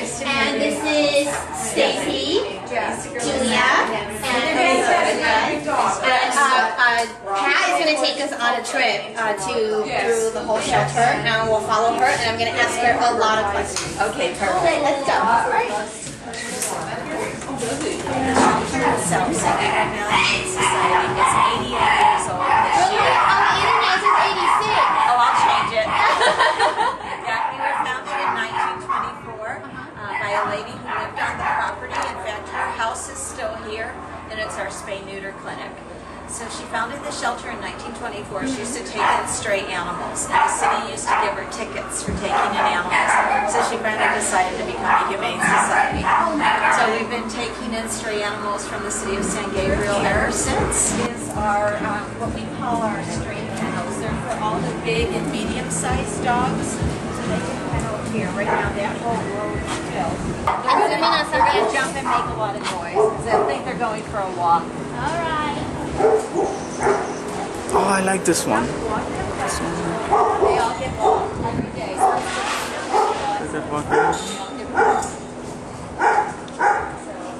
And this is Stacy, Julia, and Pat is going to take us on a trip through the whole shelter, and we'll follow her, and I'm going to ask her a lot of questions. Okay, perfect. Okay, let's go. All right. Society is 88 years old this year. On the internet it says 86. Oh, I'll change it. Yeah, we were founded in 1924 by a lady who lived on the property. In fact, her house is still here, and it's our spay-neuter clinic. So she founded the shelter in 1924. She used to take in stray animals, and the city used to give her tickets for taking in animals. So she finally decided to become a humane society. So we've been taking in stray animals from the city of San Gabriel ever since. Is our what we call our stray kennels. They're for all the big and medium-sized dogs. So they can kennel here. Right now, that whole row is filled. They're going to jump and make a lot of noise because I think they're going for a walk. All right. Oh, I like this one. They all get walked every day. So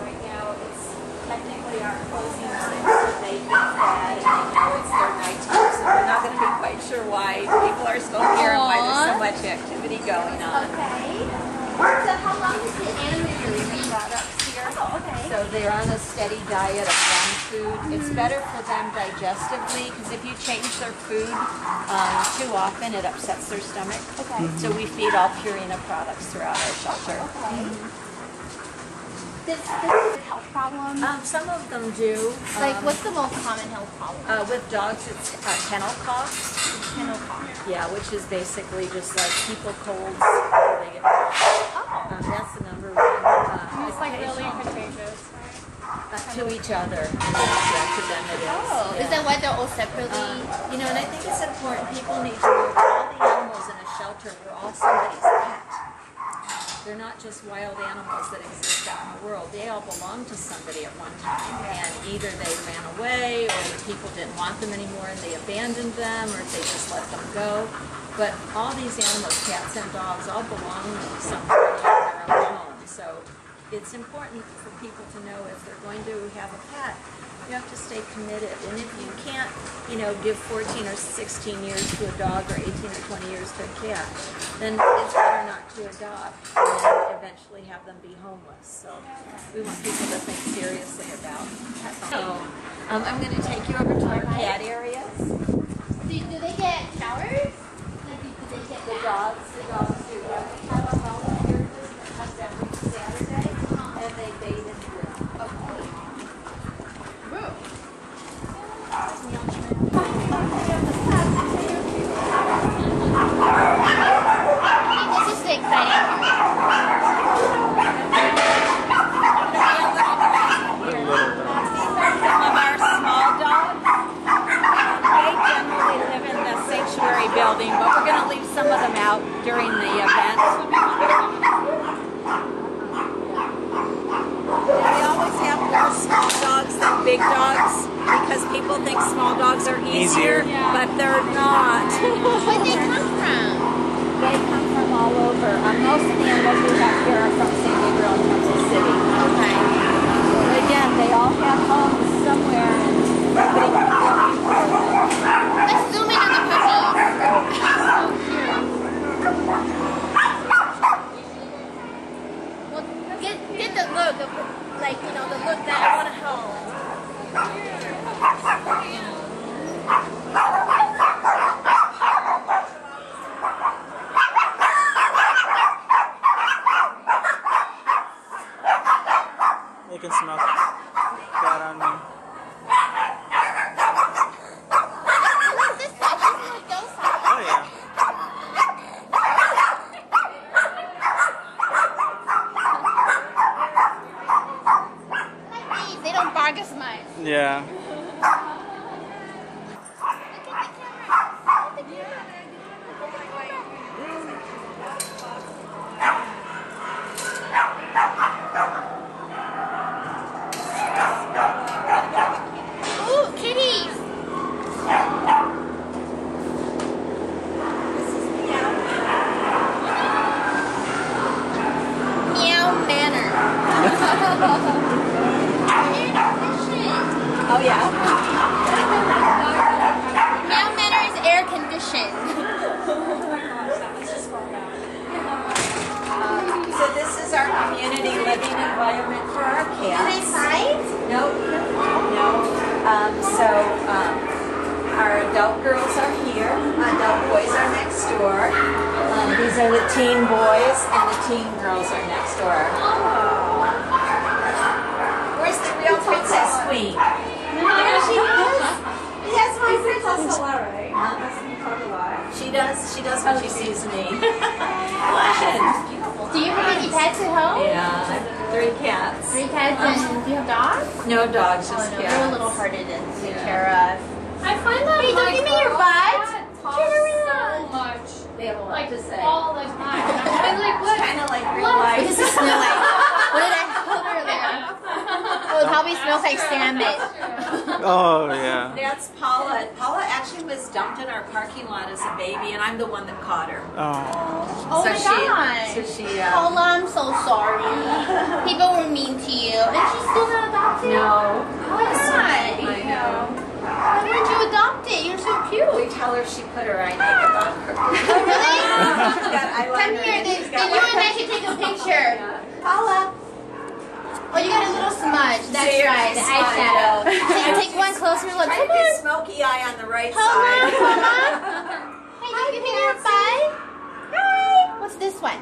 right now it's technically our closing time. They've been fed and they know it's their nighttime. So we're not going to be quite sure why people are still here and why there's so much activity going on. Okay. So how long is the animal Products here. Oh, okay. So they're on a steady diet of one food. It's better for them digestively because if you change their food too often, it upsets their stomach. Okay. So we feed all Purina products throughout our shelter. Okay. Does it health problem? Some of them do. Like, what's the most common health problem? With dogs, it's kennel cough. Kennel cough. Yeah, which is basically just like people colds before they get cough. That's the number one. It's like really contagious. To each other. Yeah, to them it is. Oh, Yeah. is that why they're all separately? You know, and I think it's important. People need to know all the animals in a shelter were all somebody's pet. They're not just wild animals that exist out in the world. They all belong to somebody at one time. And either they ran away, or the people didn't want them anymore and they abandoned them, or if they just let them go. But all these animals, cats and dogs, all belong to somebody on their own home. So it's important for people to know if they're going to have a pet, you have to stay committed. And if you can't, you know, give 14 or 16 years to a dog or 18 or 20 years to a cat, then it's better not to adopt and eventually have them be homeless. So we want people to think seriously about that. So I'm going to take you over to our cat areas. Do they get showers? The dogs do. Yeah, we have a volunteer that comes every Saturday, and they bathe in the room. Okay. This is the exciting Some of our small dogs, they generally live in the sanctuary building, but we're going to leave some of them out during the event. They always have more small dogs than big dogs because people think small dogs are easier, but they're not. Where'd they come from? They come from all over. Most of the animals we have here are from San Gabriel and Kansas City. Okay. But again, they all have homes somewhere, and nobody can go before them. Let's zoom in on the puppies. Well, get the look of, like, you know, the look that I want to hold. You can smell cat on me. Look, this side, this is like those sides. Oh yeah. Like these, they don't bark as much. Yeah. Look at the camera. Look at the camera. Ooh, kitties. Meow. So our adult girls are here. Adult boys are next door. These are the teen boys, and the teen girls are next door. Where's the real Princess Queen? There she is. Yes, my princess. She does when she sees me. What? Do you have any pets at home? Yeah, 3 cats. 3 cats, and do you have dogs? No dogs, Oh just no, cats. they're a little harder to take care of. I find that Hey, don't my give me your butt. talks Turn so around. much. They have a lot Like to say. all the time. I'm like, what? Kind of like real What? life. What does it smell like? What did I put earlier? Oh, it probably smells like salmon. Oh, yeah. That's Paula. Paula actually was dumped in our parking lot as a baby, and I'm the one that caught her. Oh. Oh So my she- god. so she, Paula, I'm so sorry. People were mean to you. And she's still not adopted? No. Why not? I know. Why would you adopt it? You're so cute. We tell her she put her eye makeup on her. Oh, really? She's got eyeliner Come here, and then, she's then got you and I should take a picture. Paula. Oh, you got a little smudge. That's See, right, the she's smudged. eyeshadow. Take one closer look. Trying Come to be on. smoky eye on the right Paula, side. Paula. Hey, you give me your bye. Hi. What's this one?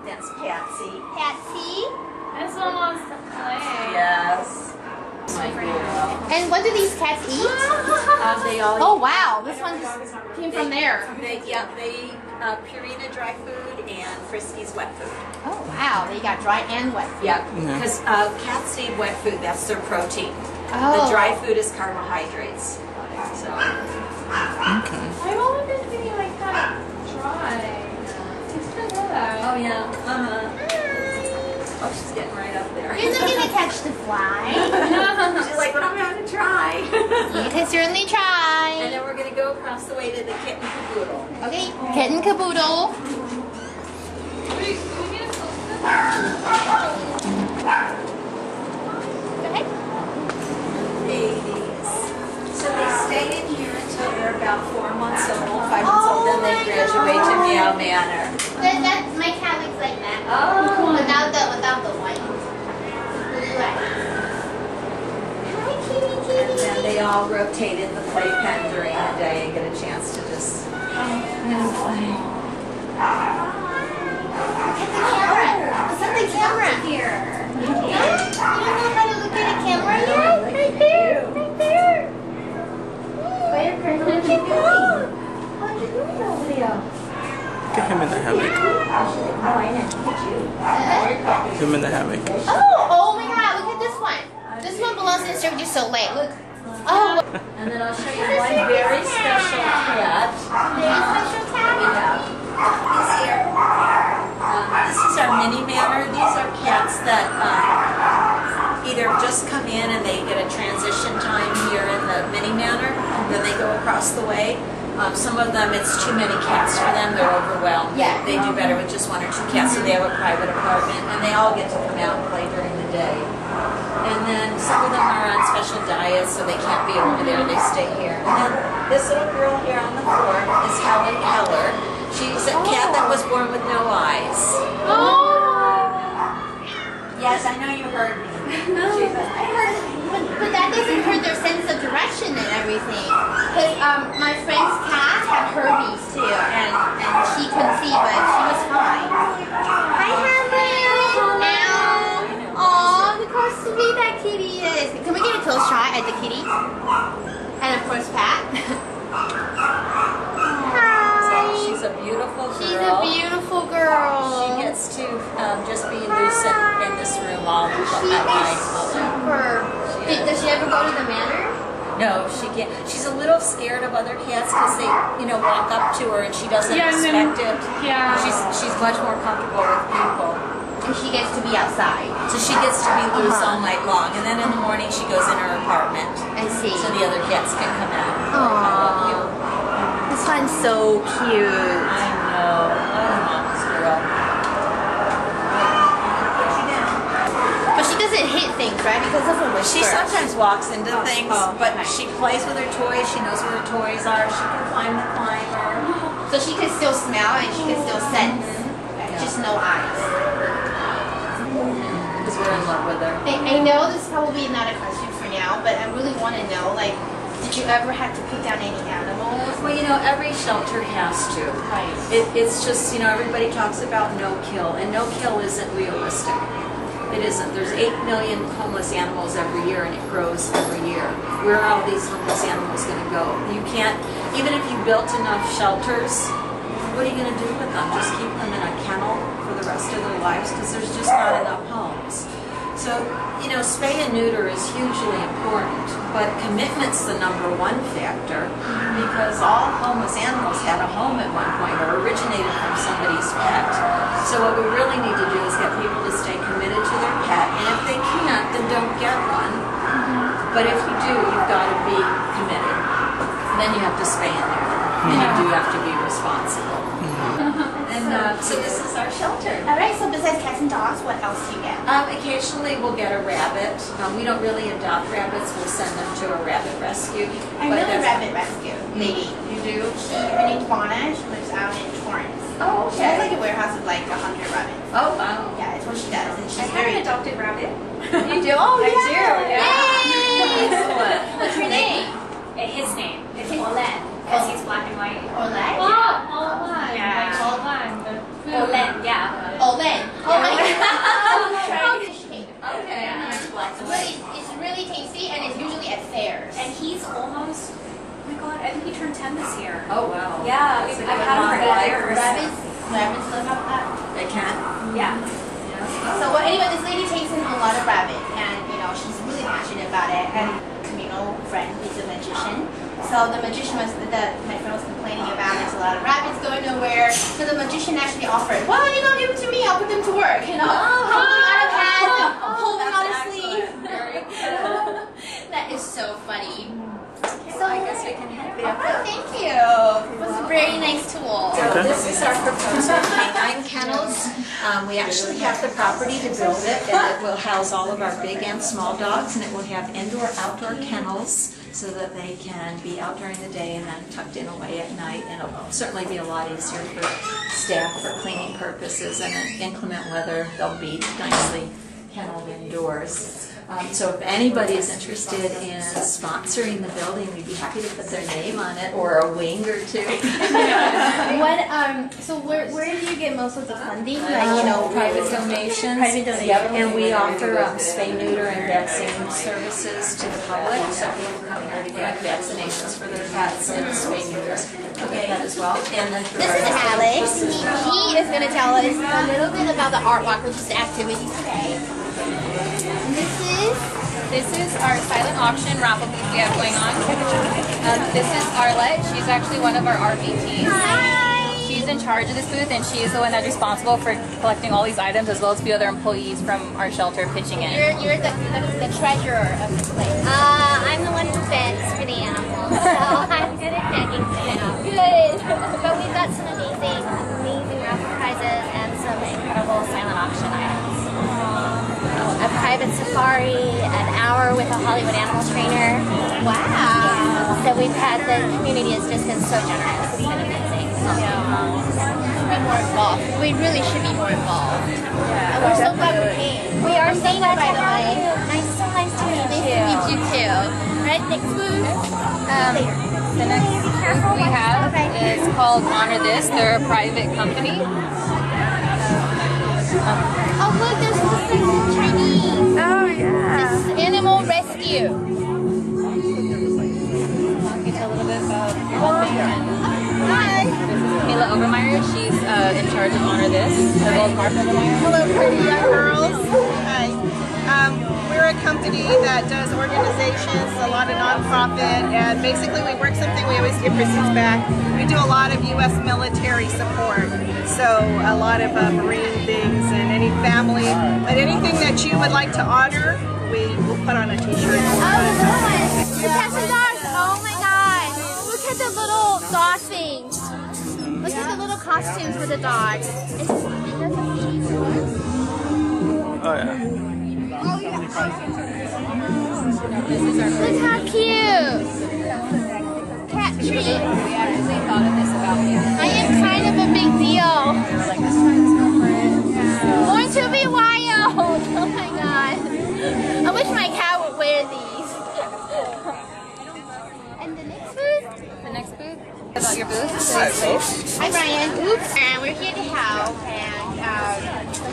That's Patsy. Patsy. This one wants to play. Yes. My girl. And what do these cats eat? They all Oh wow, this one just came from there. They Purina dry food and Frisky's wet food. Oh wow, they got dry and wet food. Yeah, because cats need wet food. That's their protein. Oh. The dry food is carbohydrates. So Okay. I've only been thinking like kind of dry. I didn't know that. oh yeah. Oh, she's getting right up there. You're not gonna catch the fly. She's like, but I'm gonna try. You can certainly And try. then we're gonna go across the way to the kitten caboodle. Okay, kitten caboodle. Wait, can we get a close-up? Go ahead. Babies. So they stay in here until they're about 4 months old, 5 months old, then they graduate to Meow Manor. That my cat looks like that. Oh. Without the white. Blue eyes. Hi, kitty, And kitty. then they all rotate in the playpen during the day and get a chance to just play. Look at the camera. Look at the camera. Here. You don't know how to look at a camera yet? Right there. Right there. Where, Colonel? What you doing? What you doing over there? Get him in the hammock. Him in the hammock. Oh my god, look at this one. This one belongs in Cirque du Soleil. Look. Oh, And then I'll show you one very special cat. very special cat. We have. This here. This is our mini manor. These are cats that either just come in and they get a transition time here in the mini manor, then they go across the way. Some of them, it's too many cats for them. They're overwhelmed. Yeah. They do better with just 1 or 2 cats, so they have a private apartment, and they all get to come out and play during the day. And then some of them are on special diets, so they can't be over there. They stay here. And then this little girl here on the floor is Helen Keller. She's a cat that was born with no eyes. Oh. Yes, I know you heard me. I heard, but that doesn't hurt their sense of direction and everything. Because my friend's cat had herpes too, and she couldn't see, but she was fine. Hi, Helen. Ow. Aw, look how sweet that kitty is. Can we get a close shot at the kitty? And of course, Pat. Hi. She's a beautiful girl. She's a beautiful girl. She gets to just be lucid in this room all She at is night. super. Does she ever go to the manor? No, she can't. She's a little scared of other cats because they, walk up to her and she doesn't Yeah, and then- expect it. yeah. She's much more comfortable with people. And she gets to be outside. So she gets to be loose all night long. And then in the morning she goes in her apartment. I see. So the other cats can come out. Aww. This one's so cute. I know. Oh, mom's girl. But she doesn't hit things, right? Because of her whiskers. She sometimes walks into things, but okay. she plays with her toys. She knows where her toys are. She can climb the climber. So she can still smell and she can still sense. Just no eyes. Because we're in love with her. I know this is probably not a question for now. now, but I really want to know, like, did you ever have to put down any animals? Well, you know, every shelter has to. Right. It's just, you know, everybody talks about no kill, and no kill isn't realistic. It isn't. There's 8 million homeless animals every year, and it grows every year. Where are all these homeless animals going to go? You can't, even if you built enough shelters, what are you going to do with them? Just keep them in a kennel for the rest of their lives? Because there's just not enough homes. So, you know, spay and neuter is hugely important, but commitment's the #1 factor, because all homeless animals had a home at one point or originated from somebody's pet. So what we really need to do is get people to stay committed to their pet, and if they can't, then don't get one. But if you do, you've got to be committed. Then you have to spay and neuter, and you do have to be responsible. And so this is our shelter. All right, so besides cats and dogs, what else do you get? Occasionally we'll get a rabbit. We don't really adopt rabbits. We'll send them to a rabbit rescue. I know the rabbit rescue lady. You do? Her name's Fauna. She lives out in Torrance. Oh, She has like a warehouse of like 100 rabbits. Oh, wow. Yeah, it's what she does, and she's I have very. an adopted rabbit. You do? Oh, I yeah. do, yeah. Yay! Excellent. What's your name? His name is Olen, because he's black and white. Olen. Olan. Yeah. Like Olan, the food. Olen, yeah. Olen. Oh my God. Okay. It's really tasty, and it's usually at fairs. And he's almost, oh my god, I think he turned 10 this year. Oh, wow. Yeah, That's a I've good had him long for life. years. Rabbits live out that. They can? Yeah. So well, anyway, this lady takes in a lot of rabbits, and you know she's really passionate about it. And communal friend is a magician. So the magician was my friend was complaining about there's a lot of rabbits going nowhere. So the magician actually offered, "Well, you don't give it to me. I'll put them to work. You know, holding out a hat, holding out a sleeve." That is so funny. So I guess we can help you. Oh, thank you. It was a very nice tool. So this is our proposed canine kennels. We actually have the property to build it, and it will house all of our big and small dogs, and it will have indoor-outdoor kennels so that they can be out during the day and then tucked in away at night, and it'll certainly be a lot easier for staff for cleaning purposes, and in inclement weather they'll be nicely kenneled indoors. So if anybody is interested in sponsoring the building, we'd be happy to put their name on it, or a wing or two. So where do you get most of the funding? Like, Private donations. Yep, and we offer spay, neuter, and vaccine services to the public. So people come here to get vaccinations for their pets and spay neuters. Okay, that as well. And then this is Alex. He is going to tell us a little bit about the Art Walk, which is the activity today. And this is our silent auction raffle booth we have going on. This is Arlette. She's actually one of our RVPs. She's in charge of this booth, and she is the one that's responsible for collecting all these items, as well as a few other employees from our shelter pitching in. You're the treasurer of this place. I'm the one who bends for the animals, so I'm good at begging now. Good. But we've got some amazing raffle prizes and some incredible silent auction items. A private safari, an hour with a Hollywood animal trainer. Wow. Yeah. So we've had, the community has just been so generous. It's been amazing. Be more involved. We really should be more involved. And we're so glad we came. We are so glad by to the have way. you. So nice to meet Nice you. to meet you too. Right, next booth. The next booth we have is called Honor This. They're a private company. Oh look, there's some Chinese. Oh yeah. This is Animal Rescue. I'll get a little bit about everything. Hi. This is Mila Overmeyer. She's in charge of Honor This, as well as Mark Overmeyer. Hello, pretty young girls. Hi. We're a company that does organizations, a lot of nonprofit, and basically we work something we always give receipts back. We do a lot of U.S. military support, so a lot of Marine things and any family, but anything that you would like to honor, we will put on a t-shirt. The cats and dogs. Oh my god. Look at the little dog things. Look at the little costumes for the dogs. Oh yeah. Look how cute. Cat treat. We actually thought of this about you. I am kind of a big deal. Like, let's try this out for it. Going to be wild. Oh my god. I wish my cat would wear these. booth. Hi, folks. Hi, Brian. Oops. And we're here to help and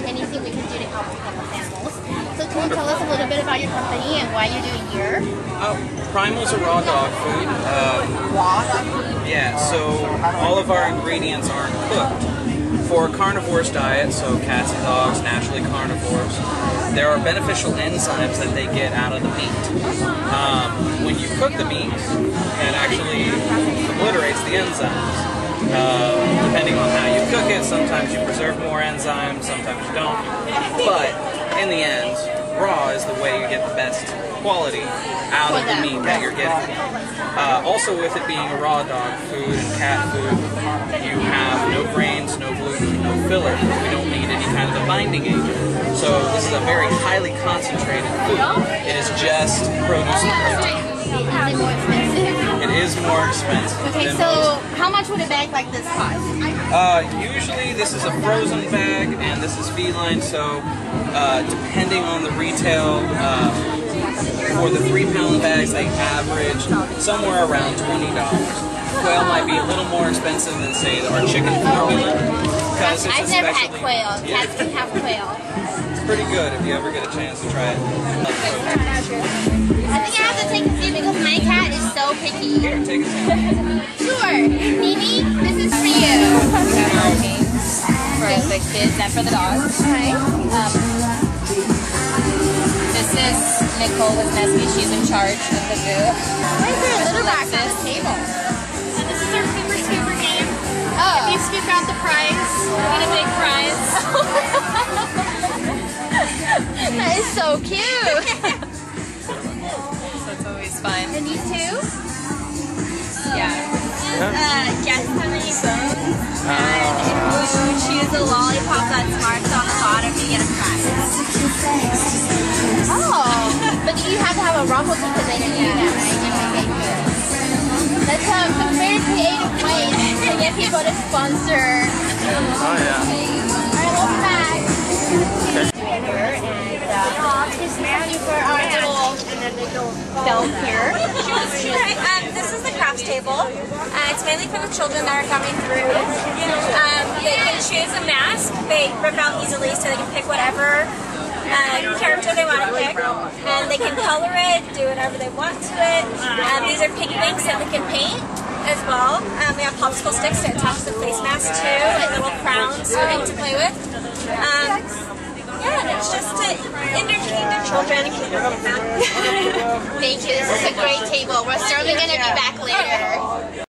anything we can do to help with animals. So can you tell us a little bit about your company and why you're doing here? Primal's a raw dog food. Raw dog food? Yeah, so all of our ingredients aren't cooked. For a carnivorous diet, so cats and dogs, naturally carnivores, there are beneficial enzymes that they get out of the meat. When you cook the meat, it actually obliterates the enzymes. Depending on how you cook it, sometimes you preserve more enzymes, sometimes you don't. But in the end, raw is the way you get the best quality out of the meat that you're getting. Also, with it being a raw dog food and cat food, you have no grains, no gluten, no filler. We don't need any kind of a binding agent. So this is a very highly concentrated food. It is just produce and protein. Is it more expensive? It is more expensive. Okay, so how much would a bag like this cost? Usually this is a frozen bag and this is feline, so depending on the retail, for the 3-pound bags they average somewhere around $20. Quail might be a little more expensive than say our chicken formula. Because I've never had quail. Cats can have quail. It's pretty good if you ever get a chance to try it. I think I have to take a few because my cat is so picky. Here, take a sample. Sure. Mimi, this is for you. We have our games for the kids and for the dogs. Okay. This is Nicole Wisniewski. She's in charge of the booth. Why is there a little box on the table? And this is our Cooper Scooper game. Oh. If you scoop out the prize, you get a big prize. That is so cute. That's always fun. And you too? Yeah. Jess Henry Bones. And if you choose a lollipop that's marked on the bottom, you get a prize. Oh. But you have to have a raffle ticket that you do that, right? That's some very creative ways to get people to sponsor. Oh, yeah. Alright, welcome back. And for our little belt here. This is the crafts table. It's mainly for the children that are coming through. They can choose a mask. They rip out easily so they can pick whatever character they want to pick. And they can color it, do whatever they want to it. These are piggy banks that they can paint as well. We have popsicle sticks to attach the face mask to and little crowns for them to play with. Yeah, and it's just to entertain the children and keep them happy. Thank you. This is a great table. We're certainly going to be back later.